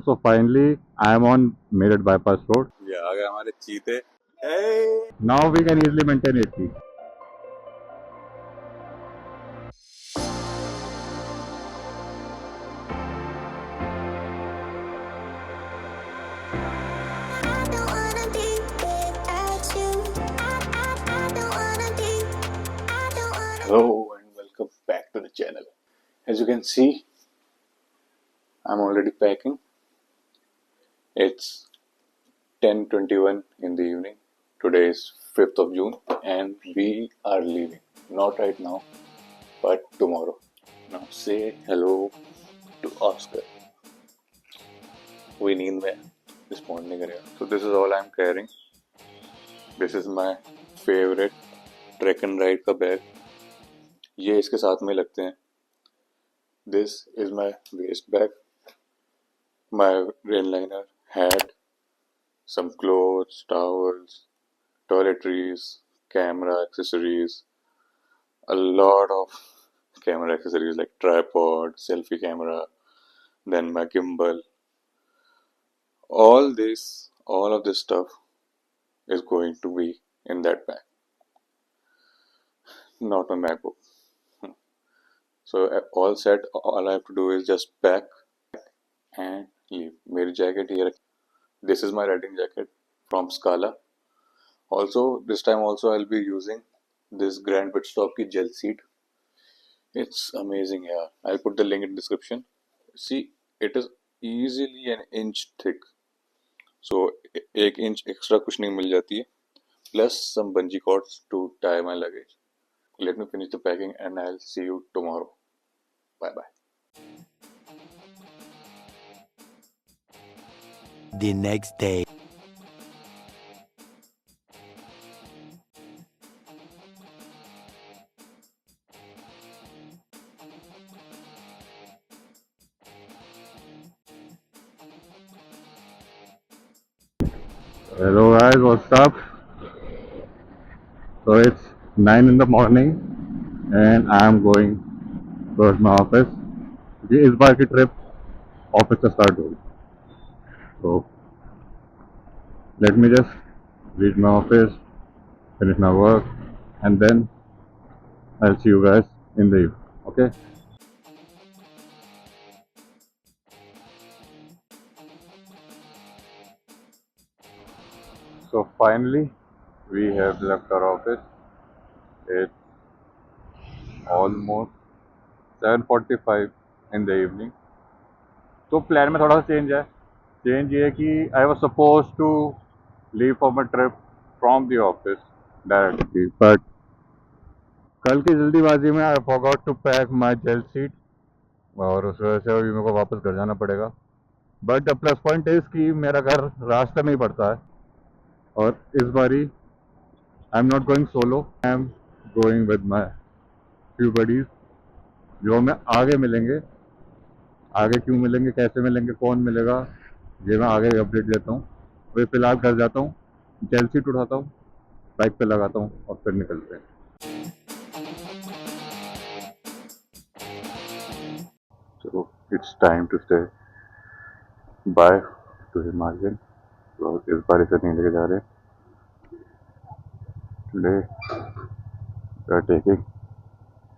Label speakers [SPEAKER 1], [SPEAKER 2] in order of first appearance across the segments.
[SPEAKER 1] So finally, I am on Meerut Bypass Road.
[SPEAKER 2] ये आ गए हमारे चीते।
[SPEAKER 1] Now we can easily maintain 80.
[SPEAKER 2] Hello and welcome back to the channel. As you can see, I'm already packing. It's 10:21 in the evening. Today is 5th of June and we are leaving. Not right now, but tomorrow. Now say hello to Oscar. We नींद में respond नहीं करेगा. So this is all I'm carrying. This is my favorite track and ride का bag. ये इसके साथ में लगते हैं. This is my waist bag, my rain liner, hat, some clothes, towels, toiletries, camera accessories, a lot of camera accessories like tripod, selfie camera, then my gimbal. All of this stuff is going to be in that bag, not my MacBook. So all set, all I have to do is just pack and leave. मेरी jacket here. This is my riding jacket from Scala. Also, this time also I'll be using this Grand Pitstop की gel seat. It's amazing, yeah. I'll put the link in the description. See, it is easily an inch thick. So 1 inch extra cushioning मिल जाती है. Plus some bungee cords to tie my luggage. Let me finish the packing and I'll see you tomorrow. Bye bye.
[SPEAKER 3] The next day.
[SPEAKER 1] Hello guys, what's up? So it's 9 in the morning and I am going towards my office. ये इस बार की trip office से start होगी. So let me just reach my office, finish my work, and then I'll see you guys in the evening. Okay? So finally, we have left our office. It's almost 7:45 in the evening. तो plan में थोड़ा सा change है. Change ये है कि I was suppose to leave for my trip from the office directly, but कल की जल्दीबाजी में I forgot to pack my gel seat और उस वजह से अभी मेरे को वापस घर जाना पड़ेगा. But the plus point is कि मेरा घर रास्ते में ही पड़ता है और इस बारी I am not going solo. I am going with my few buddies जो हमें आगे मिलेंगे. आगे क्यों मिलेंगे, कैसे मिलेंगे, कौन मिलेगा, ये मैं आगे अपडेट देता हूँ. वही फिलहाल घर जाता हूँ, जेल सीट उठाता हूँ, बाइक पे लगाता हूँ और फिर निकलते हैं. So it's time to say bye to Himalayan. तो इस बार इसे नहीं लेके जा रहे. Today we are taking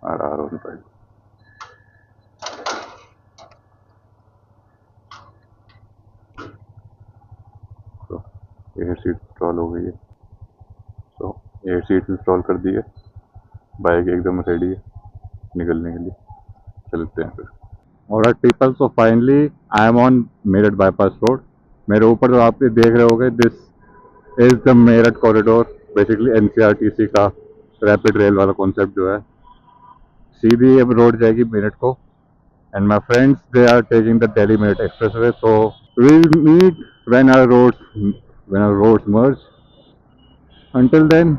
[SPEAKER 1] our own bike. So air seat install हो गई है. तो एयर सीट इंस्टॉल कर दी है. बाइक एकदम रेडी है निकलने के लिए. चलते हैं फिर. Alright people, so finally I am on Meerut Bypass Road. मेरे ऊपर जो आप ये देख रहे होगे, this is the Meerut corridor. Basically NCRTC का रैपिड रेल वाला कॉन्सेप्ट जो है. सीधी अब रोड जाएगी मेरठ को. And my friends they are taking the Delhi Meerut expressway. So we'll meet when our roads merge. Until then,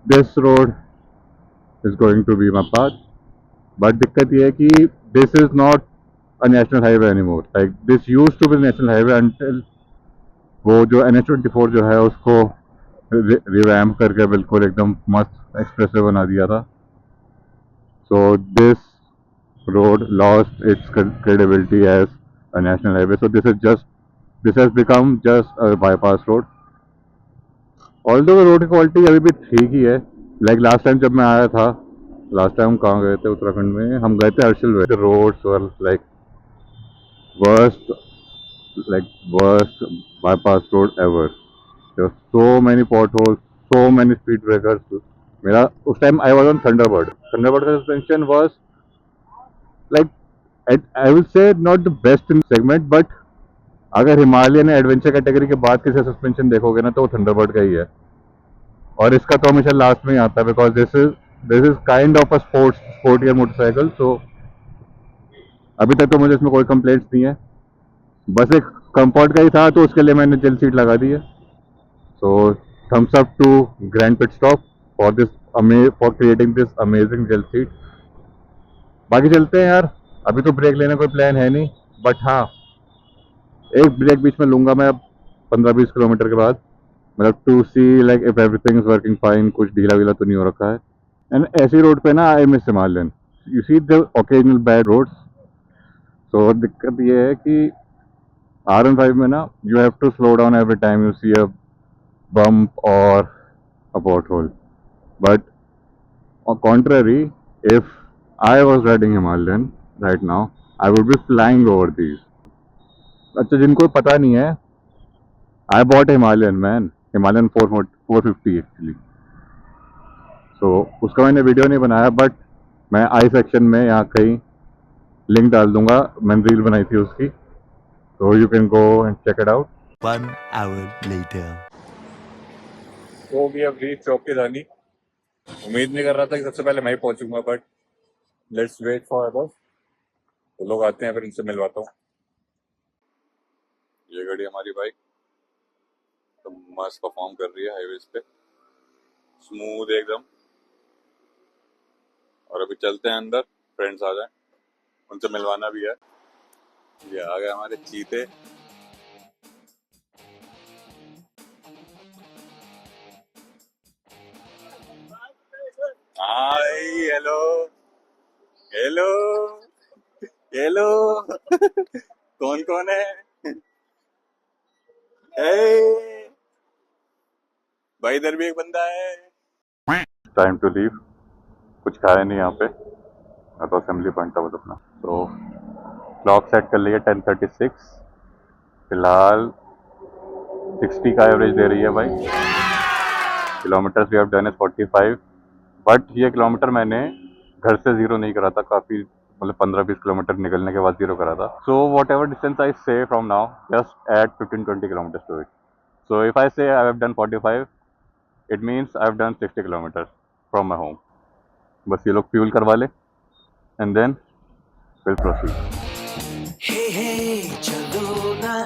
[SPEAKER 1] this road is going to be my path. But दिक्कत ये है कि this is not a national highway any more. Like this use to be national highway until वो जो NH24 जो है उसको revamp करके बिल्कुल एकदम मस्त एक्सप्रेसवे बना दिया था. So this road lost its credibility as a national highway. So this has become just a bypass road. Although road की क्वालिटी अभी भी ठीक ही है. लाइक लास्ट टाइम जब मैं आया था, लास्ट टाइम कहाँ गए थे उत्तराखंड में, हम गए थे हर्षिल वे. रोड्स वर worst worst bypass road ever. There were so many potholes, so many speed breakers. मेरा उस time I was on Thunderbird. Thunderbird का suspension was like I will say not the best in segment, but अगर Himalayan adventure category के बाद किसी suspension देखोगे ना तो वो थंडरबर्ड का ही है. और इसका तो हमेशा लास्ट में ही आता है because this is kind of a sportier motorcycle. So अभी तक तो मुझे इसमें कोई कंप्लेंट्स नहीं है. बस एक कंफर्ट का ही था तो उसके लिए मैंने जेल सीट लगा दी है. So thumbs up to grand pit stop for creating this amazing gel seat. बाकी चलते हैं यार. अभी तो ब्रेक लेने कोई प्लान है नहीं, बट हाँ एक ब्रेक बीच में लूंगा मैं अब 15-20 किलोमीटर के बाद, मतलब to see like if everything is working fine, कुछ ढीला वीला तो नहीं हो रखा है. एंड ऐसी रोड पे ना I miss Himalayan. You see the occasional bad roads. So दिक्कत ये है कि R15 में ना you have to slow down every time you see a bump और a pothole. But on contrary, if I was riding Himalayan right now, I would be flying over these. अच्छा जिनको पता नहीं है, I bought Himalayan man, Himalayan 450 actually. So उसका मैंने video नहीं बनाया, बट मैं आई सेक्शन में यहाँ कहीं लिंक डाल दूंगा. मैंने रील बनाई थी उसकी, so you can go and check it out.
[SPEAKER 3] 1 hour later.
[SPEAKER 1] So we have reached चौकीदानी. उम्मीद नहीं कर रहा था कि सबसे पहले मैं ही पहुंचूंगा, but let's wait for others. तो लोग आते हैं फिर इनसे मिलवाता हूँ. ये गाड़ी हमारी बाइक तो मस्त परफॉर्म कर रही है हाईवेज पे, स्मूथ एकदम. और अभी चलते हैं अंदर, फ्रेंड्स आ जाए, उनसे मिलवाना भी है. ये आ गए हमारे चीते. हाय, हेलो हेलो हेलो. कौन कौन है? हे भाई, इधर भी एक बंदा है. Time to leave. कुछ खाया नहीं यहाँ पे, मैं तो असेंबली पॉइंट था बस अपना. तो क्लॉक सेट कर लिया 10:36. फिलहाल 60 का एवरेज दे रही है भाई. Kilometres we have done is 45. But ये किलोमीटर मैंने घर से जीरो नहीं करा था, काफ़ी मतलब 15-20 किलोमीटर निकलने के बाद जीरो करा था. So whatever distance I say from now, just add 15-20 kilometres to it. So if I say I have done 45, it means I have done 60 kilometres from my home. बस ये लोग fuel करवा ले and then will proceed.
[SPEAKER 4] हे हे चलो ना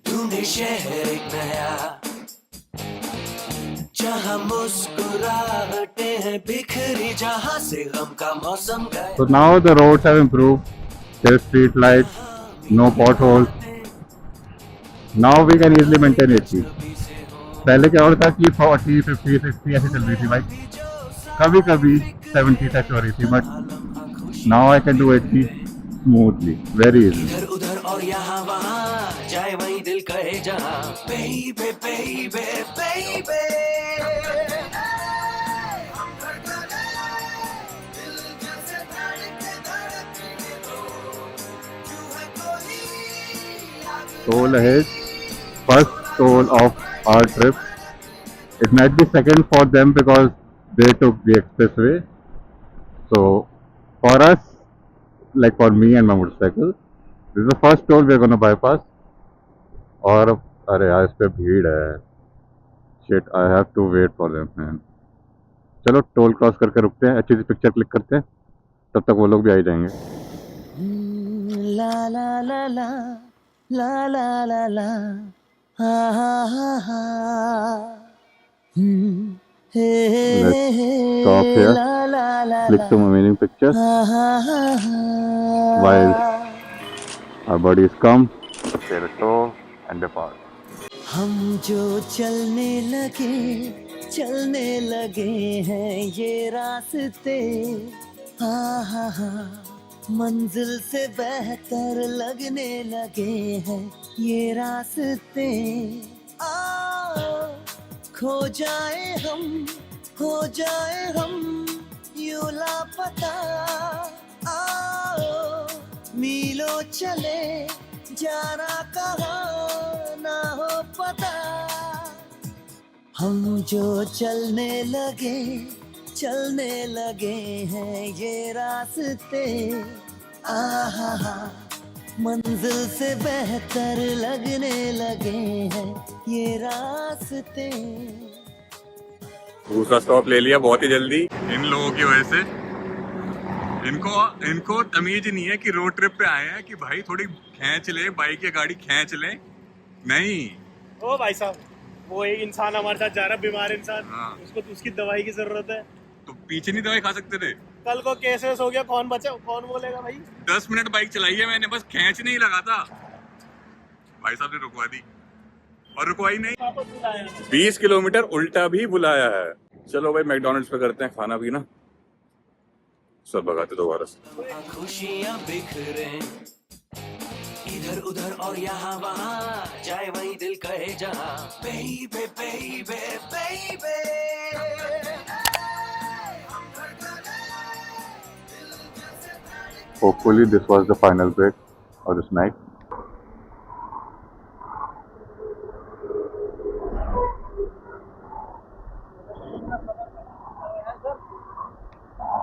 [SPEAKER 4] ढूंढे शहर एक नया, जहाँ मुस्कुराहटे हैं बिखरी, जहाँ से गम का मौसम गया.
[SPEAKER 1] So now the roads have improved. There's street lights, no potholes. Now we can easily maintain 80. पहले क्या होता था कि 40, 50, 60 ऐसे चल रही थी बाइक, कभी कभी 70 टच हो रही थी, but now I can do 80 smoothly, very easily.
[SPEAKER 4] इधर उधर और यहाँ वहाँ जाए वहीं दिल कहे जहाँ. Baby, baby, baby.
[SPEAKER 1] Toll ahead, first toll of our trip. It might be second for them because they took the expressway. So for us, like for me and my motorcycle, this is the first toll we are going to bypass. और अरे यार इस पे भीड़ है. Shit, I have to wait for them man. चलो toll cross करके रुकते हैं, अच्छी सी पिक्चर क्लिक करते हैं, तब तक वो लोग भी आ ही जाएंगे.
[SPEAKER 4] ला ला ला ला ला ला ला ला हा हा हा हा.
[SPEAKER 1] Let's stop here, click some amazing pictures while our buddies come, prepare a toll and depart.
[SPEAKER 4] हम जो चलने लगे हैं ये रास्ते, हा हा हा मंजिल से बेहतर लगने लगे हैं ये रास्ते। आओ खो जाए हम, हो जाए हम यूं लापता। आओ मीलों चले जाना कहाँ ना हो पता। हम जो चलने लगे हैं ये रास्ते। आहा मंजिल से बेहतर लगने लगे हैं ये रास्ते।
[SPEAKER 1] दूसरा स्टॉप ले लिया बहुत ही जल्दी इन लोगों की वजह से। इनको तमीज नहीं है कि रोड ट्रिप पे आए हैं कि भाई थोड़ी खींच ले, बाइक या गाड़ी खींच ले। नहीं,
[SPEAKER 5] ओ भाई साहब, वो एक इंसान हमारे साथ जा रहा है, बीमार इंसान।
[SPEAKER 1] हाँ।
[SPEAKER 5] उसको तो उसकी दवाई की जरूरत है।
[SPEAKER 1] तो पीछे नहीं दवाई खा सकते थे?
[SPEAKER 5] कल को केस वेस हो गया, कौन बचा, कौन बोलेगा भाई।
[SPEAKER 1] 10 मिनट बाइक चलाई है मैंने, बस खींच नहीं लगा था। भाई साहब ने रुकवा दी और रुकवाई नहीं। 20 किलोमीटर उल्टा भी बुलाया है। चलो भाई मैकडॉनल्ड्स पे करते हैं खाना पीना, सब भगाते दोबारा से।
[SPEAKER 4] खुशियां बिखरे इधर उधर और यहाँ वहाँ, जाए वही दिल कहे जहाँ। बेबे बेबे बेबे
[SPEAKER 1] Hopefully this was the final break of this night.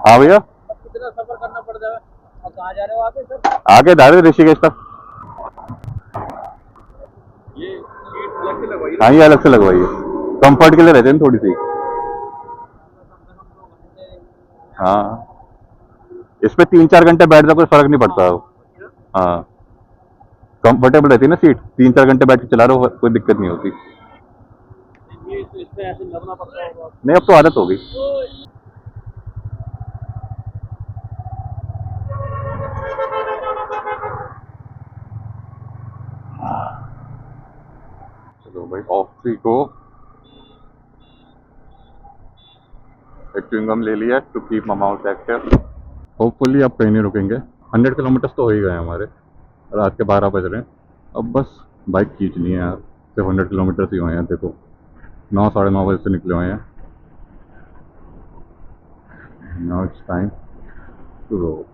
[SPEAKER 1] हाँ भैया,
[SPEAKER 5] कितना सफर करना पड़ जाए और कहाँ जा रहे हो आप सर?
[SPEAKER 1] आगे जा रहे ऋषिकेश तक।
[SPEAKER 5] ये सीट अलग से लगवाई
[SPEAKER 1] हाँ ये अलग से लगवाई है, कंफर्ट के लिए रहते हैं थोड़ी सी। हाँ इसमें 3-4 घंटे बैठ जाओ कोई फर्क नहीं पड़ता। हाँ कंफर्टेबल रहती है ना सीट, 3-4 घंटे बैठ के चला रहे हो कोई दिक्कत नहीं होती।
[SPEAKER 5] ये तो इसमें ऐसे लगना पड़ता है।
[SPEAKER 1] नहीं अब तो आदत हो गई। चलो भाई ऑफ वी गो। एक च्युइंगम ले लिया to keep my mouth active. Hopefully अब कहीं नहीं रुकेंगे। 100 किलोमीटर्स तो हो ही गए हमारे, रात के 12 बज रहे हैं। अब बस बाइक खींचनी है यार, सिर्फ 100 किलोमीटर्स ही हुए हैं। देखो 9-9:30 बजे से निकले हुए हैं। Now it's time to road.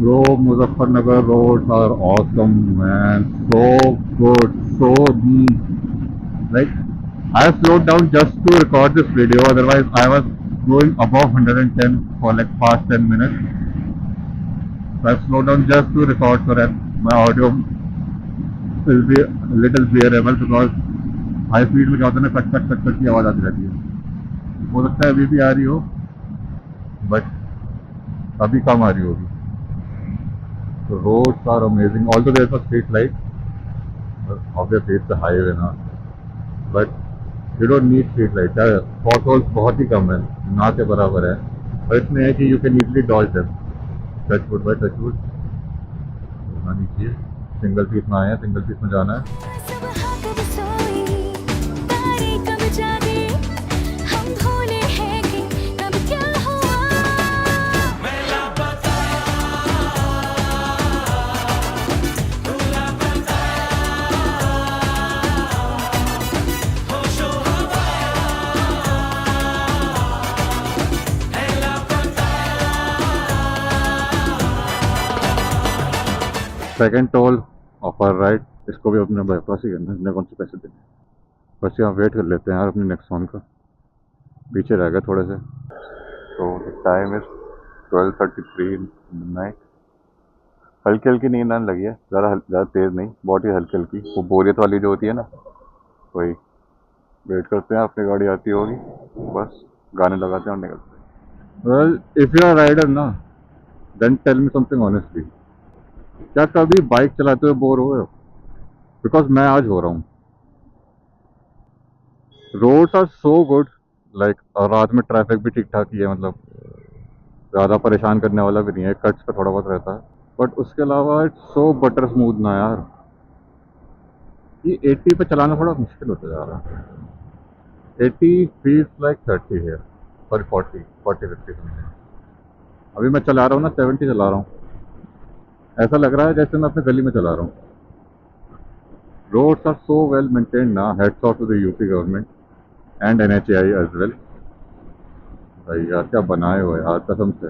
[SPEAKER 1] Bro, Muzaffarnagar roads are awesome, man. So good, so neat. Like, I slowed down just to record this video. Otherwise, I was going above 110 for like past 10 minutes. So I slowed down just to record so that my audio will be a little bearable because high speed में क्या होता है ना, cut cut cut cut की आवाज़ आती रहती है। हो सकता है अभी भी आ रही हो, बट अभी कम आ रही होगी। The roads are amazing. Although there's a street light, obviously it's a highway now, but you don't need street light. Potholes बहुत ही कम है, ना के बराबर है, और इसमें है कि you can easily dodge them. Touch wood by touch wood. होना नहीं चाहिए। सिंगल पीस में आए हैं, सिंगल पीस में जाना है। Second toll of our right, इसको भी अपने बाईपास ही करना है, इसने कौन से पैसे देने। बस यहाँ वेट कर लेते हैं यार अपने नेक्स्ट वन का, पीछे रह गए थोड़े से। तो time is 12:33 in the night. हल्की हल्की नींद आने लगी है, ज़्यादा तेज़ नहीं, बहुत ही हल्की हल्की, वो बोरियत वाली जो होती है ना वही। वेट करते हैं अपनी गाड़ी आती होगी, बस गाने लगाते हैं और निकलते हैं। Well if you are rider ना, then tell me something honestly, क्या कभी बाइक चलाते हुए बोर हो गए हो? बिकॉज मैं आज हो रहा हूँ। Roads are so good, like रात में ट्रैफिक भी ठीक ठाक ही है, मतलब ज़्यादा परेशान करने वाला भी नहीं है, कट्स पे थोड़ा बहुत रहता है, बट उसके अलावा इट्स सो बटर स्मूथ ना यार। ये 80 पे चलाना थोड़ा मुश्किल होता जा रहा है। 80 फील्स लाइक 30 है, सॉरी 40 50 समथिंग। अभी मैं चला रहा हूँ ना 70 चला रहा हूँ, ऐसा लग रहा है जैसे मैं अपने गली में चला रहा हूँ. Roads are so well maintained ना, hats off to the UP government and NHAI as well. भाई यार क्या बनाए हो यार कसम से.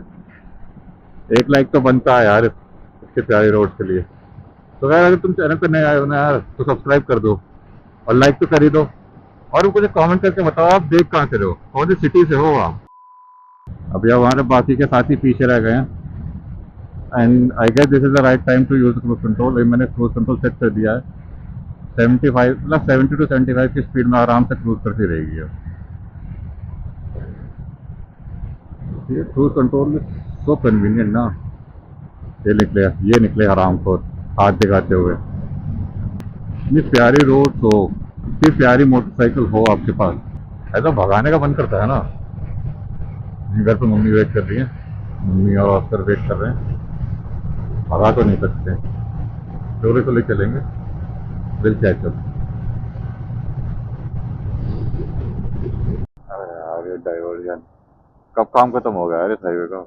[SPEAKER 1] एक लाइक तो बनता है यार इसके प्यारे रोड के लिए. तो यार अगर तुम चैनल पे नए आए हो ना यार तो सब्सक्राइब कर दो और लाइक तो कर ही दो. और मुझे कमेंट करके बताओ आप देख कहाँ से रहे हो, कौन सी सिटी से हो आप. अभी अब हमारे बाकी के साथी पीछे रह गए हैं. And I guess this is the right time to use cruise control. मैंने क्रूज कंट्रोल सेट कर दिया है. 75 मतलब 70 to 75 की स्पीड में आराम से क्रूज करती रहेगी. अब ये क्रूज कंट्रोल सो कन्वीनियंट ना. ये निकले आराम को हाथ दिखाते हुए. इतनी प्यारी रोड हो, इतनी प्यारी मोटरसाइकिल हो आपके पास, ऐसा भगाने का मन करता है ना. घर पे मम्मी वेट कर रही है, मम्मी और ऑस्कर वेट कर रहे हैं. भगा तो नहीं सकते, चोरी तो ले चलेंगे. Will catch up. अरे यार ये डाइवर्जन कब काम खत्म हो गया यार इस हाईवे का.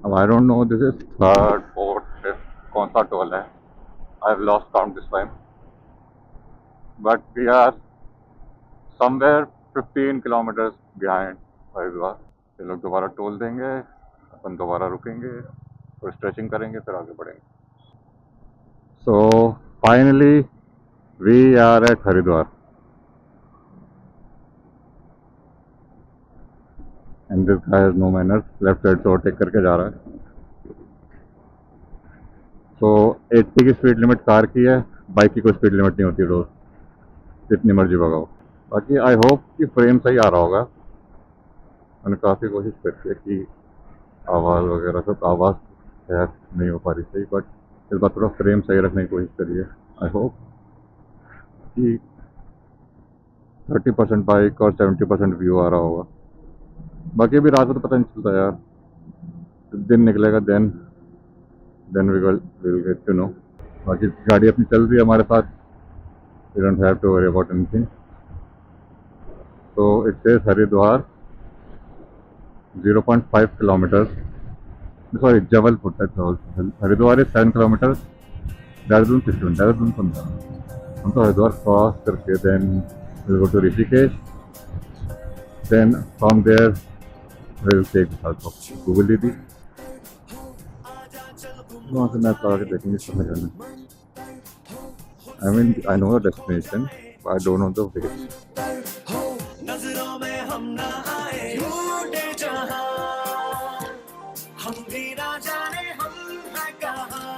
[SPEAKER 1] अब I don't know this is third fourth fifth कौन सा टोल है. I have lost count this time, but we are somewhere 15 kilometres behind Haridwar. ये लोग दोबारा टोल देंगे, अपन दोबारा रुकेंगे और स्ट्रेचिंग करेंगे, फिर आगे बढ़ेंगे. So finally we are at Haridwar and this guy has no manners. Left side से ओवरटेक करके जा रहा है. तो 80 की स्पीड लिमिट कार की है, बाइक की कोई स्पीड लिमिट नहीं होती रोज, जितनी मर्जी भगाओ. बाकी आई होप कि फ्रेम सही आ रहा होगा. मैंने काफ़ी कोशिश करी है कि आवाज़ वगैरह सब आवाज़ खैर नहीं हो पा रही सही, बट इस बार थोड़ा फ्रेम सही रखने की कोशिश करी है. आई होप कि 30% बाइक और 70% व्यू आ रहा होगा. बाकी अभी रात में तो पता नहीं चलता यार, दिन निकलेगा then we will get to know. बाकी गाड़ी अपनी चल रही है हमारे साथ. We don't have to worry about anything. तो it says Haridwar 0.5 kilometers. Sorry, Jabalpur. That's all. Haridwar is 7 kilometers. Dehradun 15. Dehradun 15. हम तो हरिद्वार क्रॉस करके then we'll go to Rishikesh. Then from there we'll take the help of Google Didi. वहाँ से map लगा के देखेंगे कहाँ जाना है. I mean I know the destination, but I don't know the way.
[SPEAKER 4] नजरों में हम ना आए झूठे जहां, हम भी ना जाने हम है कहां,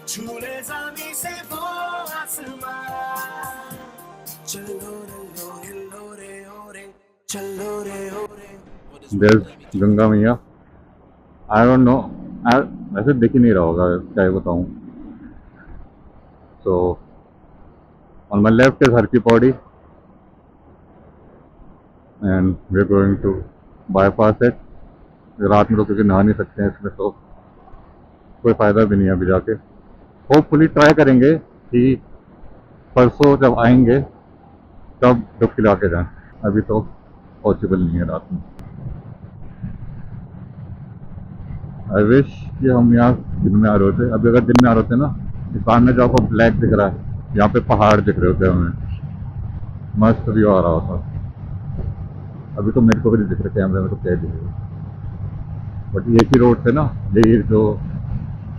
[SPEAKER 4] झूले ज़मीं से वो आसमां. चलो रे लो रे ओ रे, चलो रे ओ रे.
[SPEAKER 1] There's गंगा मैया. I don't know. ऐसे दिख ही नहीं रहा होगा क्या ही बताऊँ. So on my left is Har Ki Pauri and we're going to bypass it. रात में तो क्योंकि नहा नहीं सकते हैं इसमें, तो कोई फ़ायदा भी नहीं है अभी जाके. होपफुली ट्राई करेंगे कि परसों जब आएंगे तब डुबकी लगा के जाएं. अभी तो पॉसिबल नहीं है रात में. आई विश कि हम यहाँ दिन में आ रहे होते. अभी अगर दिन में आ रहे होते ना, तो सामने जो आपको ब्लैक दिख रहा है, यहाँ पे पहाड़ दिख रहे होते हमें, मस्त व्यू आ रहा होता. अभी तो मेरे को भी नहीं दिख रहा कैमरे में, तो क्या दिख रहा. बट ये ही रोड से ना, यही जो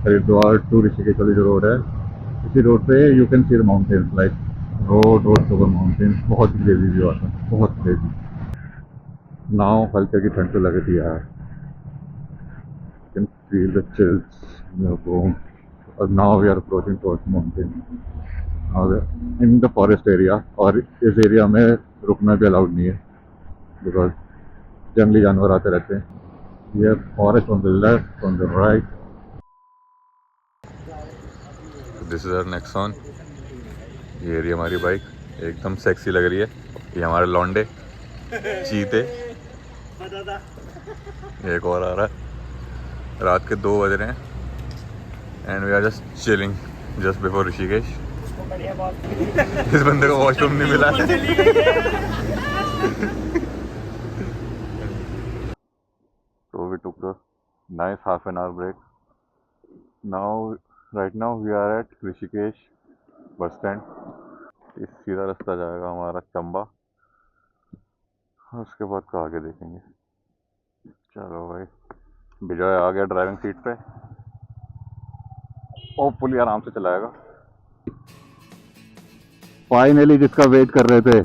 [SPEAKER 1] हरिद्वार टू ऋषिकेश वाली जो रोड है, इसी रोड पे you can see the mountains like road over mountains. बहुत क्रेजी व्यू आता है, बहुत क्रेजी. नाव हल्के की ठंड तो लग रही है यार. Can feel the chills in your bone. और now we are approaching towards mountain in the forest area. और इस एरिया में रुकना भी अलाउड नहीं है बिकॉज जंगली जानवर आते रहते हैं. ये forest on the left, on the right. This is our Nexon. ये रही हमारी बाइक, एकदम सेक्सी लग रही है. ये हमारे लौंडे चीते. एक और आ रहा है. रात के 2 बज रहे हैं and we are just chilling just before Rishikesh. इस बंदे को वॉशरूम नहीं मिला. So we took the nice half an hour break. Right now we are at Rishikesh bus stand. इस सीधा रास्ता जाएगा हमारा चंबा, उसके बाद का आगे देखेंगे. चलो भाई, विजय आ गया ड्राइविंग सीट पे, होपफुली आराम से चलाएगा. फाइनली जिसका वेट कर रहे थे,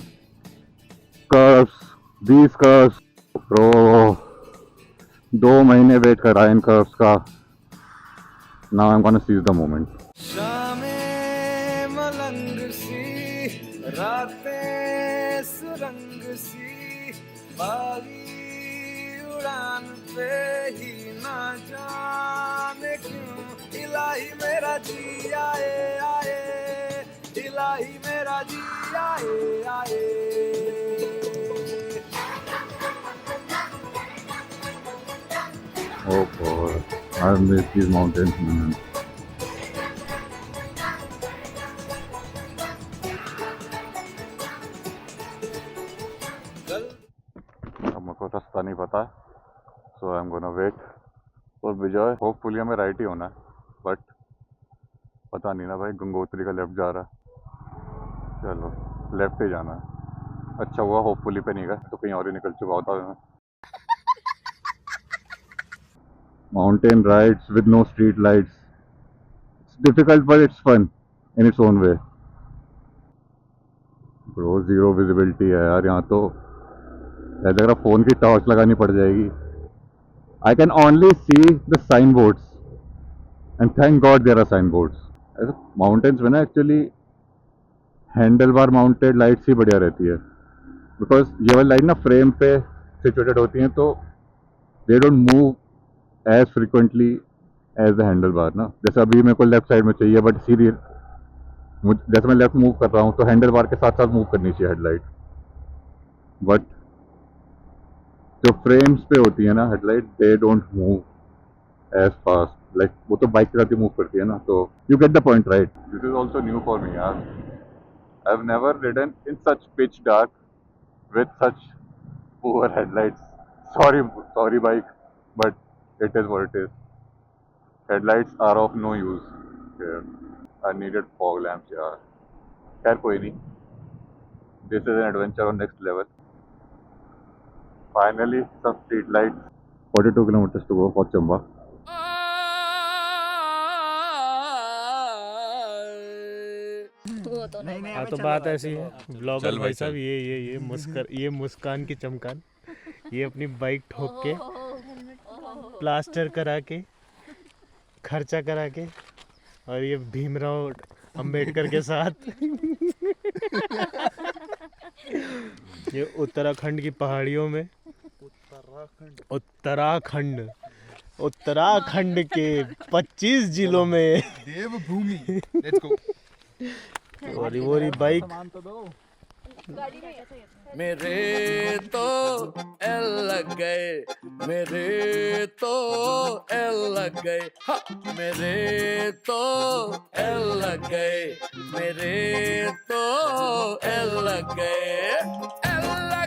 [SPEAKER 1] कर्व्स, these कर्व्स ब्रो, 2 महीने वेट करा इन कर्व्स का. Now I am gonna seize the moment.
[SPEAKER 4] शामें मलंग सी, रातें सुरंग सी, बागी उड़ान पे ही ना जाने क्यों इलाही मेरा जी आए आए, इलाही मेरा जी आए आए.
[SPEAKER 1] Oh God, I miss these mountains, man. अब मेरे को रास्ता नहीं पता है, so I'm gonna wait for Vijay. Hopefully हमें राइट ही होना है, बट पता नहीं ना भाई, गंगोत्री का लेफ्ट जा रहा है. चलो लेफ्ट ही जाना है. अच्छा हुआ होपफुली पे नहीं गए, तो कहीं और ही निकल चुका होता मैं. Mountain rides with no street lights. It's difficult, but it's fun in its own way. Bro, zero visibility है यार यहाँ तो. ऐसा लग रहा फोन की टॉर्च लगानी पड़ जाएगी. I can only see the signboards, and thank God there are signboards. ऐसे mountains में ना actually handlebar mounted lights ही बढ़िया रहती है, बिकॉज ये वाली लाइट ना फ्रेम पे सिचुएटेड होती हैं, तो they don't move as frequently as the handle bar ना. जैसे अभी मेरे को लेफ्ट साइड में चाहिए, बट सीधी जैसे मैं लेफ्ट मूव कर रहा हूँ तो हैंडल बार के साथ साथ मूव करनी चाहिए हेडलाइट. बट जो फ्रेम्स पे होती है ना headlight, they don't move as fast. Like वो तो बाइक के साथ ही मूव करती है ना. तो you get the point right. This is also new for me यार. I have never ridden in such pitch dark with such poor headlights. Sorry bike, but it is what it is. Headlights are of no use here. I needed fog lamps यार. खैर कोई नहीं. This is an adventure on next level. Finally some street lights. 42 kilometers to go for Chamba.
[SPEAKER 6] वो तो नहीं
[SPEAKER 5] हाँ तो बात ऐसी है, ब्लॉगर भाई साहब ये मुस्कान की चमकान, ये अपनी बाइक ठोक के प्लास्टर करा के खर्चा करा के, और ये भीमराव अंबेडकर के साथ ये उत्तराखंड की पहाड़ियों में, उत्तराखंड के 25 जिलों में
[SPEAKER 7] देवभूमि. Let's go.
[SPEAKER 5] और वो बाइक
[SPEAKER 4] मेरे तो एल लग गए, मेरे तो एल लग गए, मेरे तो एल लग गए, मेरे तो एल लग गए, एल लग